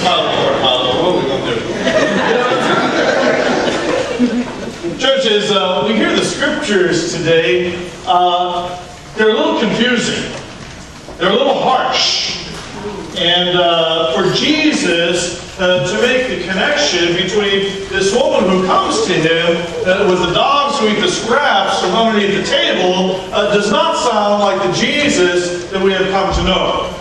What are we going to do? Church, as we hear the scriptures today, they're a little confusing. They're a little harsh. And for Jesus to make the connection between this woman who comes to him with the dogs who eat the scraps from underneath the table does not sound like the Jesus that we have come to know.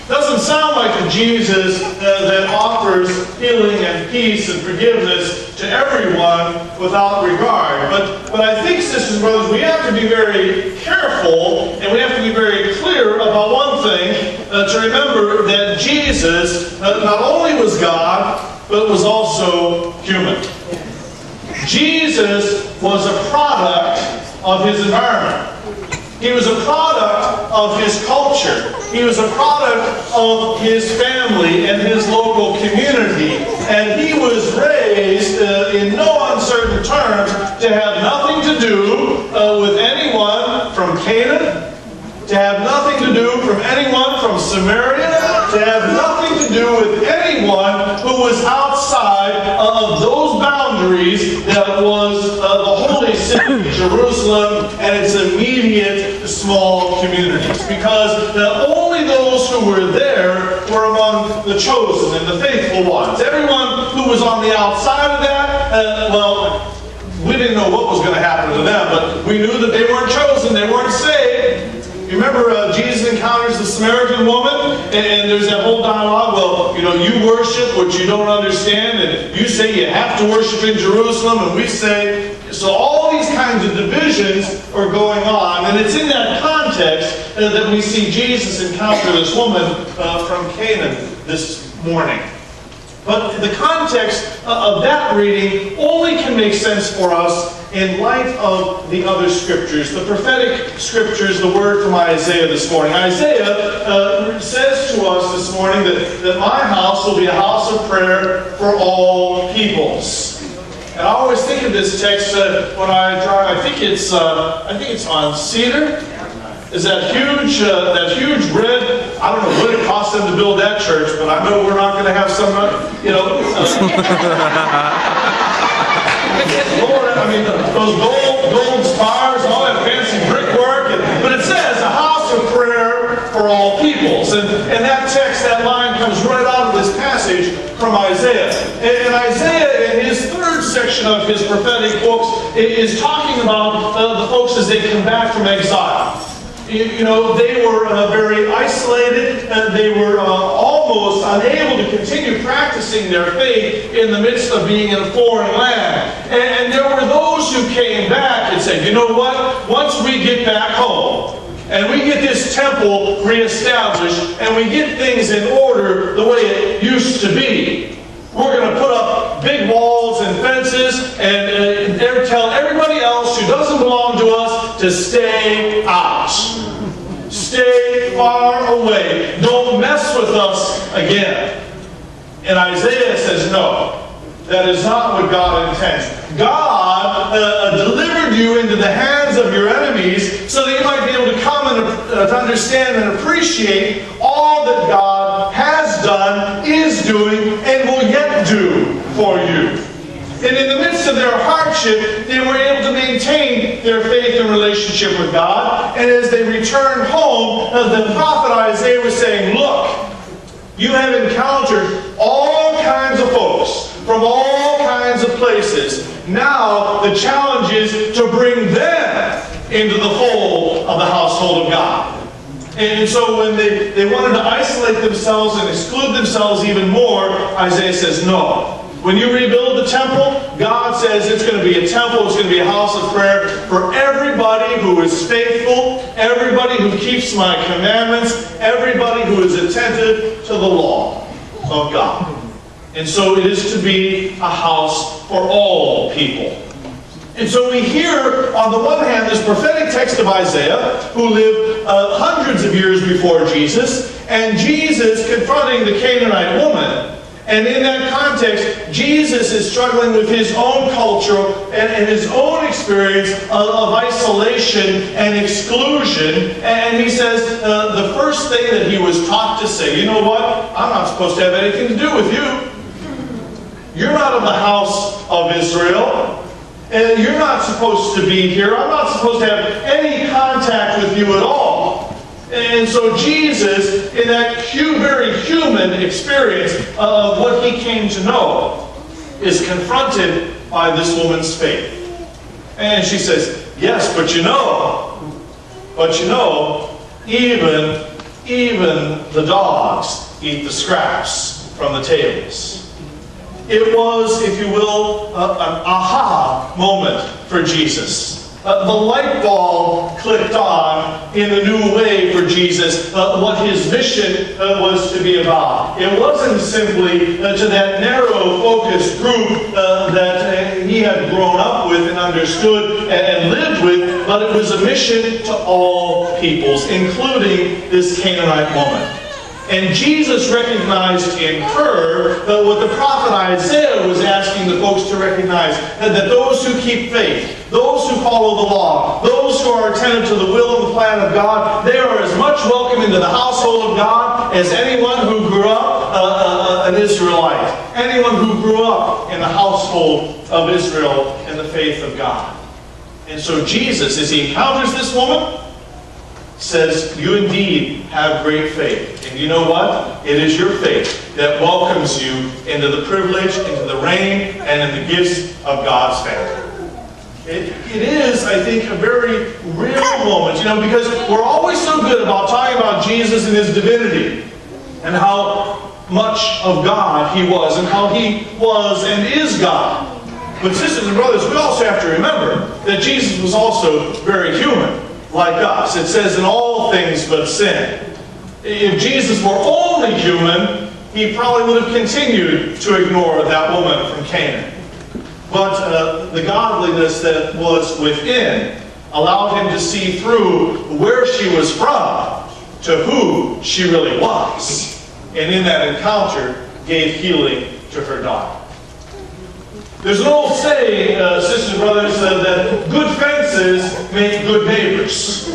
Doesn't sound like the Jesus that offers healing and peace and forgiveness to everyone without regard. But I think, sisters and brothers, we have to be very careful and we have to be very clear about one thing, to remember that Jesus not only was God, but was also human. Jesus was a product of his environment. He was a product of his culture. He was a product of his family and his local community. And he was raised in no uncertain terms to have nothing to do with anyone from Canaan, to have nothing to do from anyone from Samaria, to have nothing to do with anyone who was outside of those boundaries that was the holy city, Jerusalem, and its immediate small communities. Because only those who were there were among the chosen and the faithful ones. Everyone who was on the outside of that, well, we didn't know what was going to happen to them, but we knew that they weren't chosen, they weren't saved. You remember Jesus encounters the Samaritan woman, and there's that whole dialogue, well, you know, you worship what you don't understand, and you say you have to worship in Jerusalem, and we say, so all these kinds of divisions are going on, and it's in that context that we see Jesus encounter this woman from Canaan this morning. But the context of that reading only can make sense for us in light of the other scriptures. The prophetic scriptures, the word from Isaiah this morning. Isaiah says to us this morning that my house will be a house of prayer for all peoples. And I always think of this text when I drive. I think it's on Cedar. Is that huge red? I don't know what it cost them to build that church, but I know we're not going to have some, Lord, I mean, those gold spires, all that fancy brickwork. But it says a house of prayer for all peoples, and that text, that line comes right out of this passage from Isaiah. And Isaiah, in his third section of his prophetic books, is talking about the folks as they come back from exile. You know, they were very isolated, and they were almost unable to continue practicing their faith in the midst of being in a foreign land. And there were those who came back and said, you know what, once we get back home, and we get this temple reestablished, and we get things in order the way it used to be, we're going to put up big walls and fences and tell everybody else who doesn't belong to us to stay out. Stay far away. Don't mess with us again. And Isaiah says, no, that is not what God intends. God delivered you into the hands of your enemies so that you might be able to come and to understand and appreciate all that God has done, is doing, and will yet do for you. And in the midst of their hardship, they were able to maintain their faith and relationship with God. And as they returned home, the prophet Isaiah was saying, look, you have encountered all kinds of folks from all kinds of places. Now the challenge is to bring them into the fold of the household of God. And so when they wanted to isolate themselves and exclude themselves even more, Isaiah says, no. When you rebuild the temple, God says it's going to be a temple, it's going to be a house of prayer for everybody who is faithful, everybody who keeps my commandments, everybody who is attentive to the law of God. And so it is to be a house for all people. And so we hear, on the one hand, this prophetic text of Isaiah, who lived hundreds of years before Jesus, and Jesus confronting the Canaanite woman. And in that context, Jesus is struggling with his own culture and his own experience of isolation and exclusion. And he says the first thing that he was taught to say, you know what? I'm not supposed to have anything to do with you. You're not of the house of Israel. And you're not supposed to be here. I'm not supposed to have any contact with you at all. And so Jesus, in that very human experience of what he came to know, is confronted by this woman's faith. And she says, yes, but you know, even the dogs eat the scraps from the tables. It was, if you will, an aha moment for Jesus. The light bulb clicked on in a new way for Jesus what his mission was to be about. It wasn't simply to that narrow focused group that he had grown up with and understood and lived with, but it was a mission to all peoples, including this Canaanite woman. And Jesus recognized in her what the prophet Isaiah was asking the folks to recognize, that those who keep faith, those who follow the law, those who are attentive to the will and the plan of God, they are as much welcome into the household of God as anyone who grew up an Israelite, anyone who grew up in the household of Israel in the faith of God. And so Jesus, as he encounters this woman, says, you indeed have great faith. And you know what? It is your faith that welcomes you into the privilege, into the reign, and in the gifts of God's family. It is, I think, a very real moment, because we're always so good about talking about Jesus and his divinity, and how much of God he was, and how he was and is God. But sisters and brothers, we also have to remember that Jesus was also very human, like us. It says in all things but sin. If Jesus were only human, he probably would have continued to ignore that woman from Canaan. But the godliness that was within allowed him to see through where she was from to who she really was. And in that encounter, gave healing to her daughter. There's an old saying, sisters and brothers, that good fences make good neighbors.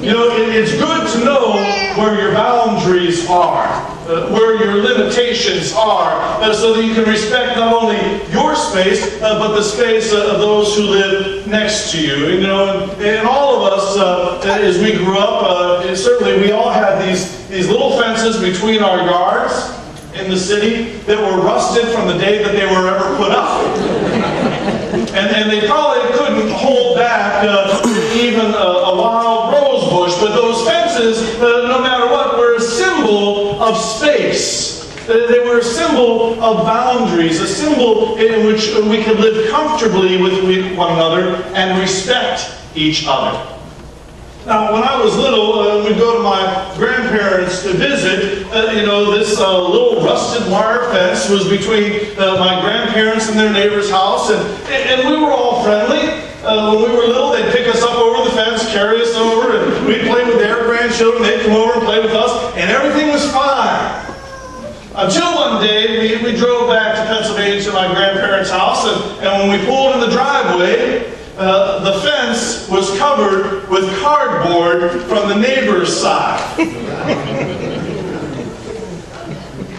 It's good to know where your boundaries are, where your limitations are, so that you can respect not only your space, but the space of those who live next to you. And all of us, as we grew up, certainly we all had these little fences between our yards in the city that were rusted from the day that they were ever put up. And they probably couldn't hold back even a wild rose bush, but those fences, no matter what, were a symbol of space. They were a symbol of boundaries, a symbol in which we could live comfortably with one another and respect each other. Now, when I was little, we'd go to my grandparents to visit. This little rusted wire fence was between my grandparents and their neighbor's house, and we were all friendly. When we were little, they'd pick us up over the fence, carry us over, and we'd play with their grandchildren. They'd come over and play with us, and everything was fine. Until one day, we drove back to Pennsylvania to my grandparents' house, and when we pulled in the driveway, the fence was covered with cardboard from the neighbor's side.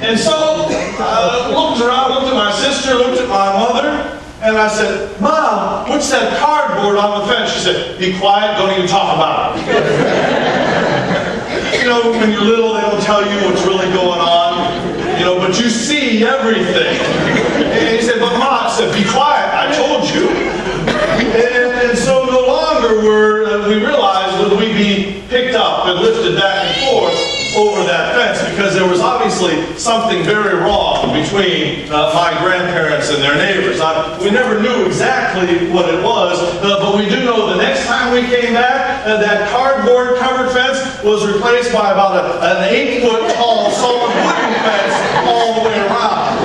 And so I looked around, looked at my sister, looked at my mother, and I said, Mom, what's that cardboard on the fence? She said, be quiet, don't even talk about it. When you're little, they don't tell you what's really going on, but you see everything. And he said, but Mom, I said, be quiet, I told you. And so no longer we realized would we be picked up and lifted back and forth over that fence, because there was obviously something very wrong between my grandparents and their neighbors. We never knew exactly what it was, but we do know the next time we came back, that cardboard covered fence was replaced by about an 8-foot tall solid wooden fence all the way around.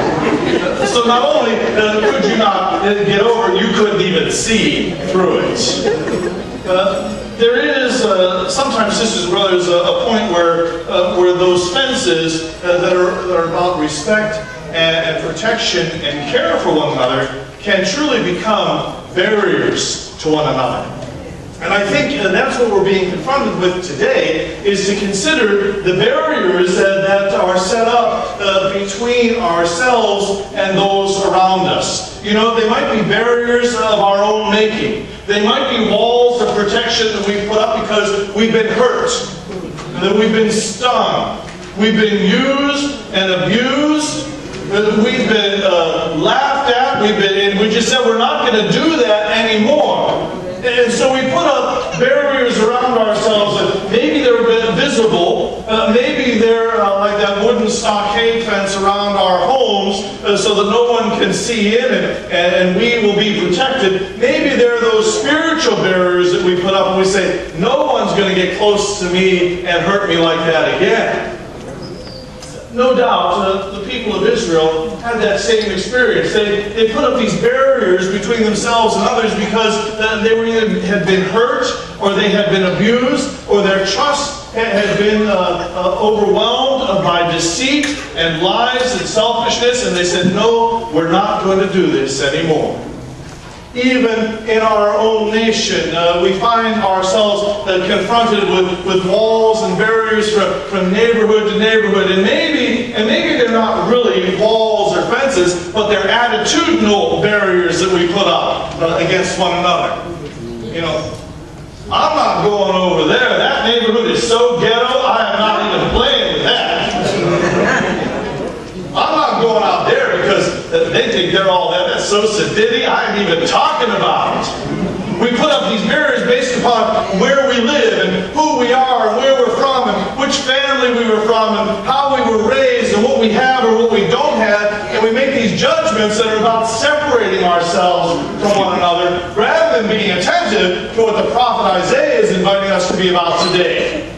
So not only could you not get over it, you couldn't even see through it. there is, sometimes, sisters and brothers, a point where those fences that are about respect and protection and care for one another can truly become barriers to one another. And I think that's what we're being confronted with today, is to consider the barriers that are set up between ourselves and those around us. You know, they might be barriers of our own making. They might be walls of protection that we put up because we've been hurt, that we've been stung, we've been used and abused, we've been laughed at, and we just said we're not going to do that anymore. And so we put up barriers around ourselves that maybe they're visible, maybe they're like that wooden stockade fence around our homes so that no one can see in and we will be protected. Maybe there are those spiritual barriers that we put up and we say, no one's going to get close to me and hurt me like that again. No doubt, the people of Israel had that same experience. They put up these barriers between themselves and others because they were either had been hurt, or they had been abused, or their trust had been overwhelmed by deceit and lies and selfishness, and they said, no, we're not going to do this anymore. Even in our own nation, we find ourselves confronted with walls and barriers from neighborhood to neighborhood. And maybe they're not really walls or fences, but they're attitudinal barriers that we put up against one another. You know, I'm not going over there. That neighborhood is so ghetto, I am not even playing with that. I'm not going out there because they think they're all that. That's so sedity, I ain't even talking about it. We put up these barriers based upon where we live and who we are and where we're from and which family we were from and how we were raised and what we have or what we don't have. And we make these judgments that are about separating ourselves from one another rather than being attentive to what the prophet Isaiah is inviting us to be about today.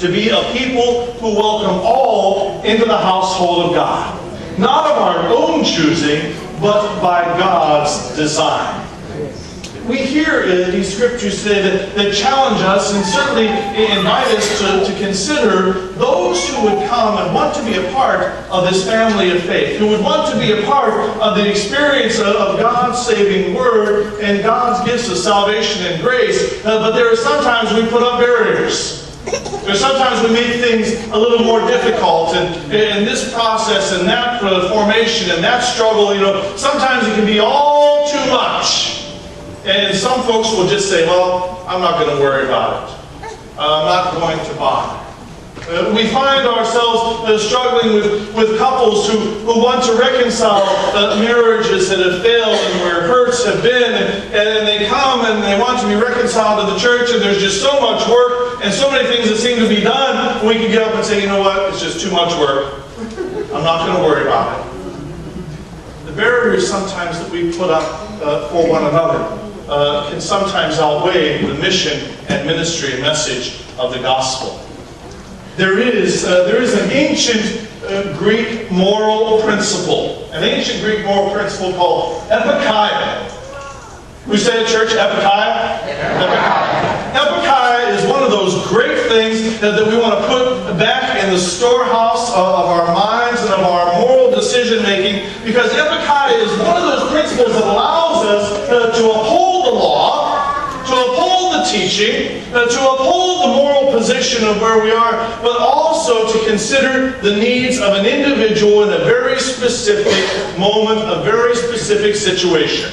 To be a people who welcome all into the household of God. Not of our own choosing, but by God's design. We hear these scriptures today that challenge us and certainly invite us to consider those who would come and want to be a part of this family of faith, who would want to be a part of the experience of God's saving word and God's gifts of salvation and grace. But there are sometimes we put up barriers. There's sometimes we make things a little more difficult, and this process and that formation and that struggle, you know, sometimes it can be all too much. And some folks will just say, well, I'm not going to worry about it. I'm not going to bother. We find ourselves struggling with couples who want to reconcile marriages that have failed and where hurts have been, and they come and they want to be reconciled to the church, and there's just so much work and so many things that seem to be done. We can get up and say, you know what, it's just too much work. I'm not going to worry about it. The barriers sometimes that we put up for one another can sometimes outweigh the mission and ministry and message of the gospel. There is an ancient Greek moral principle, called epikeia. We say at church, epikeia? Epikeia is one of those great things that we want to put back in the storehouse of our minds and of our moral decision making, because epikeia is one of those principles that allows us to uphold the law, to uphold the teaching, to uphold the moral position of where we are, but also to consider the needs of an individual in a very specific moment, a very specific situation.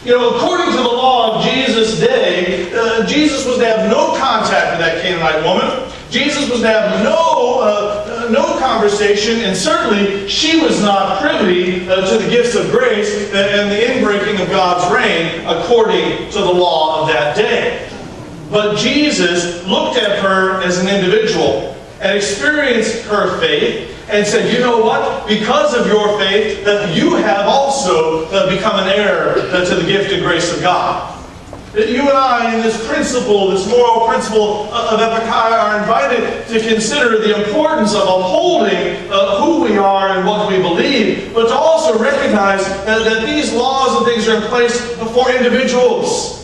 You know, according to the law of Jesus' day, Jesus was to have no contact with that Canaanite woman. Jesus was to have no conversation, and certainly she was not privy to the gifts of grace and the inbreaking of God's reign according to the law of that day. But Jesus looked at her as an individual and experienced her faith and said, you know what? Because of your faith, you have also become an heir to the gift and grace of God. You and I, in this principle, this moral principle of epikeia, are invited to consider the importance of upholding who we are and what we believe, but to also recognize that these laws and things are in place for individuals.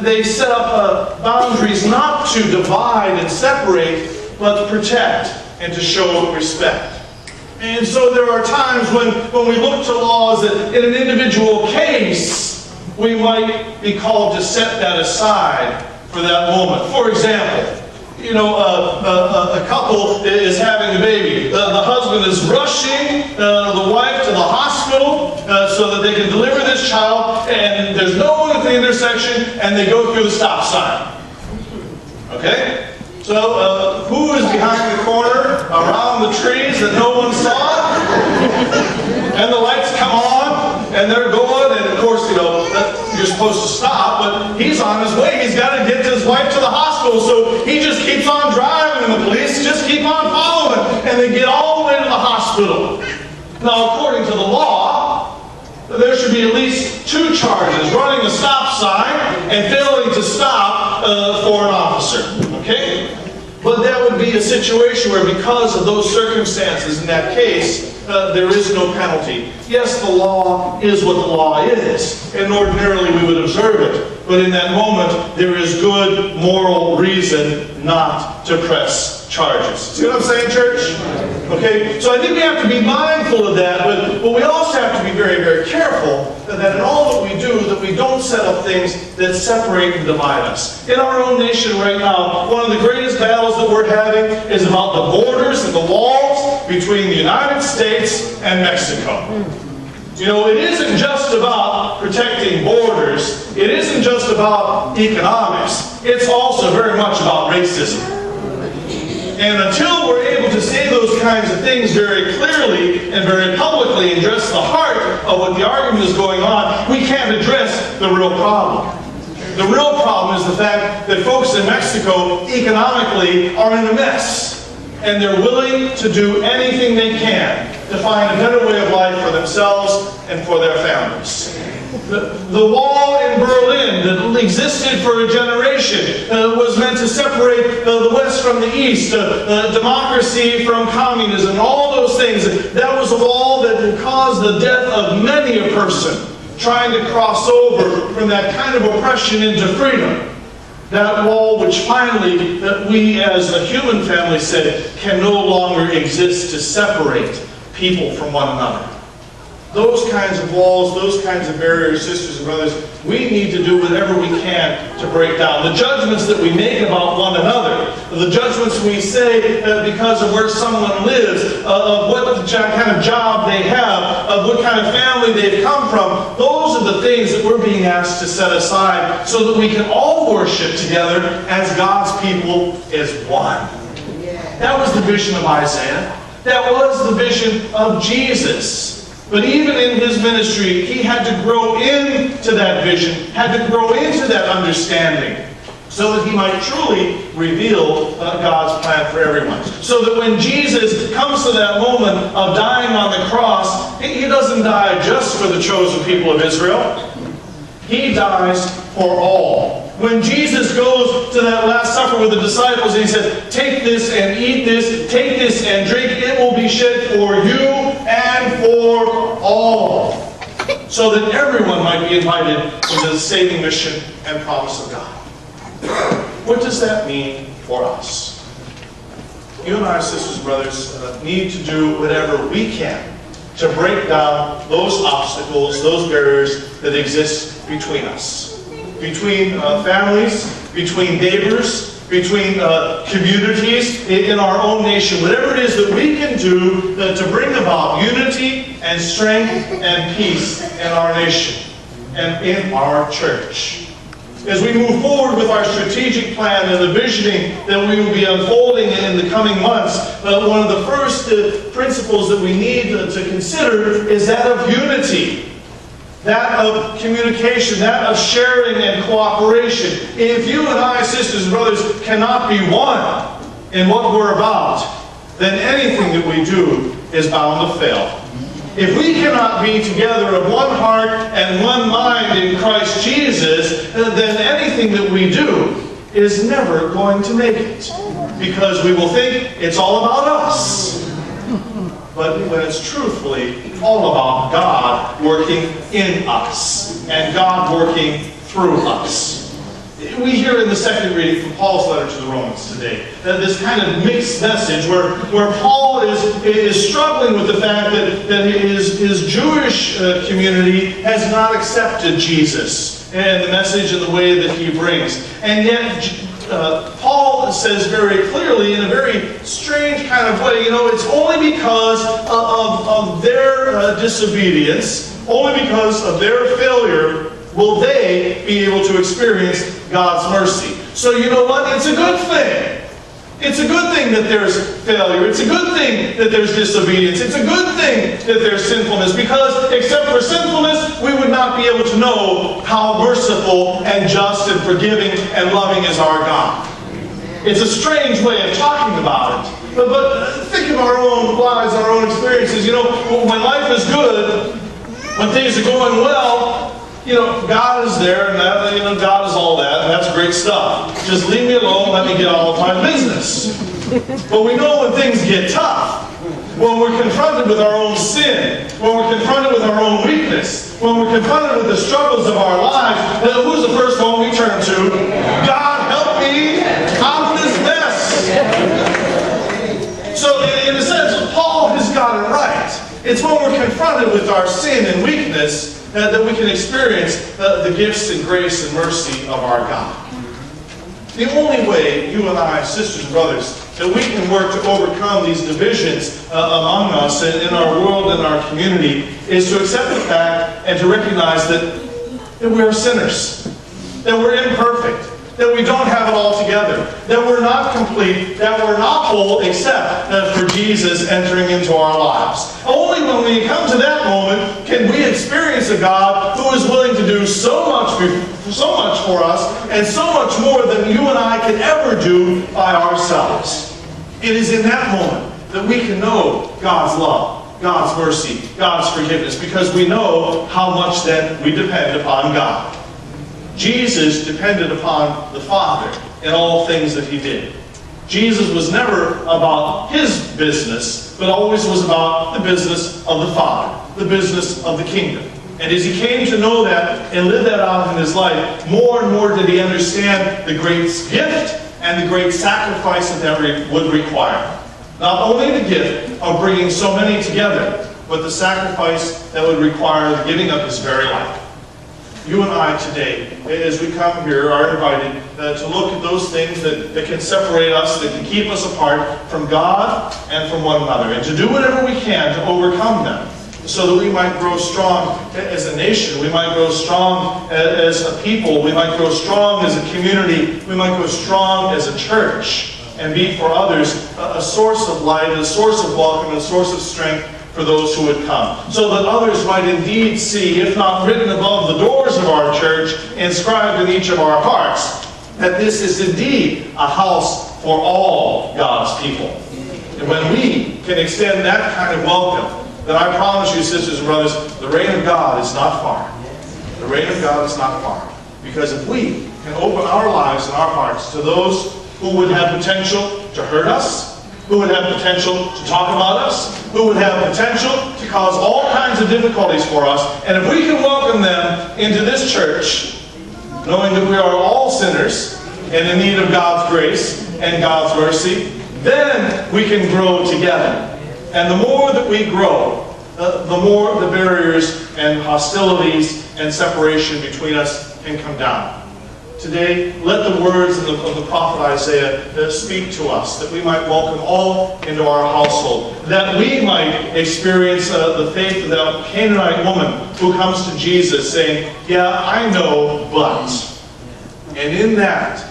They set up boundaries not to divide and separate, but to protect and to show respect. And so there are times when we look to laws that in an individual case, we might be called to set that aside for that moment. For example, a couple is having a baby. The husband is rushing the wife to the hospital so that they can deliver this child, and there's no one at the intersection, and they go through the stop sign. Okay? So, who is behind the corner, around the trees that no one saw? And the lights come on, and they're going, and of course, you're supposed to stop, but he's on his way. He's got to get his wife to the hospital, so he just keeps on driving, and the police just keep on following, and they get all the way to the hospital. Now, according to the law, there should be at least 2 charges: running a stop sign and failing to stop for an officer. Okay? But that would be a situation where, because of those circumstances in that case, there is no penalty. Yes, the law is what the law is, and ordinarily we would observe it. But in that moment, there is good moral reason not to press charges. See what I'm saying, church? Okay, so I think we have to be mindful of that, but we also have to be very, very careful that in all that we do, that we don't set up things that separate and divide us. In our own nation right now, one of the greatest battles that we're having is about the borders and the walls between the United States and Mexico. It isn't just about protecting borders. It isn't just about economics. It's also very much about racism. And until we're able to say those kinds of things very clearly and very publicly and address the heart of what the argument is going on, we can't address the real problem. The real problem is the fact that folks in Mexico economically are in a mess. And they're willing to do anything they can to find a better way of life for themselves and for their families. The wall in Berlin that existed for a generation was meant to separate the West from the East, democracy from communism, and all those things. That was a wall that caused the death of many a person trying to cross over from that kind of oppression into freedom. That wall which finally, that we as a human family said, can no longer exist to separate people from one another. Those kinds of walls, those kinds of barriers, sisters and brothers, we need to do whatever we can to break down. The judgments that we make about one another, the judgments we say because of where someone lives, of what kind of job they have, of what kind of family they've come from, those are the things that we're being asked to set aside so that we can all worship together as God's people as one. That was the vision of Isaiah. That was the vision of Jesus. But even in his ministry, he had to grow into that vision, had to grow into that understanding, so that he might truly reveal God's plan for everyone. So that when Jesus comes to that moment of dying on the cross, he doesn't die just for the chosen people of Israel. He dies for all. When Jesus goes to that Last Supper with the disciples, and he said, "Take this and eat this, take this and drink, it will be shed for you and for all." So that everyone might be invited into the saving mission and promise of God. What does that mean for us? You and I, sisters and brothers, need to do whatever we can to break down those obstacles, those barriers that exist between us. Between families, between neighbors, between communities, in our own nation. Whatever it is that we can do to bring about unity and strength and peace in our nation and in our church. As we move forward with our strategic plan and the visioning that we will be unfolding in the coming months, one of the first principles that we need to consider is that of unity. That of communication, that of sharing and cooperation. If you and I, sisters and brothers, cannot be one in what we're about, then anything that we do is bound to fail. If we cannot be together of one heart and one mind in Christ Jesus, then anything that we do is never going to make it. Because we will think it's all about us. But when it's truthfully all about God working in us and God working through us. we hear in the second reading from Paul's letter to the Romans today, that this kind of mixed message where Paul is struggling with the fact that his Jewish community has not accepted Jesus and the message and the way that he brings. And yet, Paul says very clearly, in a very strange kind of way, it's only because of their disobedience, only because of their failure, will they be able to experience God's mercy. So you know what? It's a good thing. It's a good thing that there's failure. It's a good thing that there's disobedience. It's a good thing that there's sinfulness, because except for sinfulness, we would not be able to know how merciful and just and forgiving and loving is our God. It's a strange way of talking about it. But think of our own lives, our own experiences. When life is good, when things are going well, God is there, and God is all that, and that's great stuff. Just leave me alone, let me get all of my business. But we know when things get tough, when we're confronted with our own sin, when we're confronted with our own weakness, when we're confronted with the struggles of our lives, then who's the first one we turn to? God, help me out of this mess. So in a sense, Paul has got it right. It's when we're confronted with our sin and weakness that we can experience the gifts and grace and mercy of our God. The only way, you and I, sisters and brothers, that we can work to overcome these divisions among us and in our world and our community is to accept the fact and to recognize that we are sinners, that we're imperfect, that we don't have it all together, that we're not complete, that we're not whole except for Jesus entering into our lives. Only when we come to that moment can we experience a God who is willing to do so much for us and so much more than you and I can ever do by ourselves. It is in that moment that we can know God's love, God's mercy, God's forgiveness, because we know how much then we depend upon God. Jesus depended upon the Father in all things that he did. Jesus was never about his business, but always was about the business of the Father, the business of the kingdom. And as he came to know that and live that out in his life, more and more did he understand the great gift and the great sacrifice that would require. Not only the gift of bringing so many together, but the sacrifice that would require the giving of his very life. You and I today, as we come here, are invited to look at those things that can separate us, that can keep us apart from God and from one another, and to do whatever we can to overcome them, so that we might grow strong as a nation, we might grow strong as a people, we might grow strong as a community, we might grow strong as a church, and be for others a source of light, a source of welcome, and a source of strength for those who would come, so that others might indeed see, if not written above the doors of our church, inscribed in each of our hearts, that this is indeed a house for all God's people. And when we can extend that kind of welcome, then I promise you, sisters and brothers, the reign of God is not far. The reign of God is not far. Because if we can open our lives and our hearts to those who would have potential to hurt us, who would have potential to talk about us, who would have potential to cause all kinds of difficulties for us, and if we can welcome them into this church, knowing that we are all sinners and in need of God's grace and God's mercy, then we can grow together. And the more that we grow, the more the barriers and hostilities and separation between us can come down. Today, let the words of the prophet Isaiah speak to us, that we might welcome all into our household, that we might experience the faith of that Canaanite woman who comes to Jesus saying, yeah, I know, but. And in that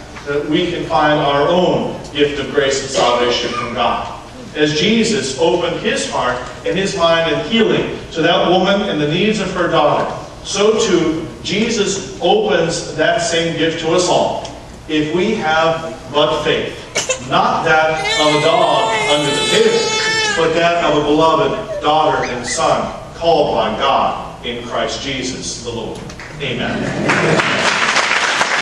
we can find our own gift of grace and salvation from God. As Jesus opened his heart and his mind in healing to that woman and the needs of her daughter, so too Jesus opens that same gift to us all, if we have but faith. Not that of a dog under the table, but that of a beloved daughter and son called by God in Christ Jesus the Lord. Amen.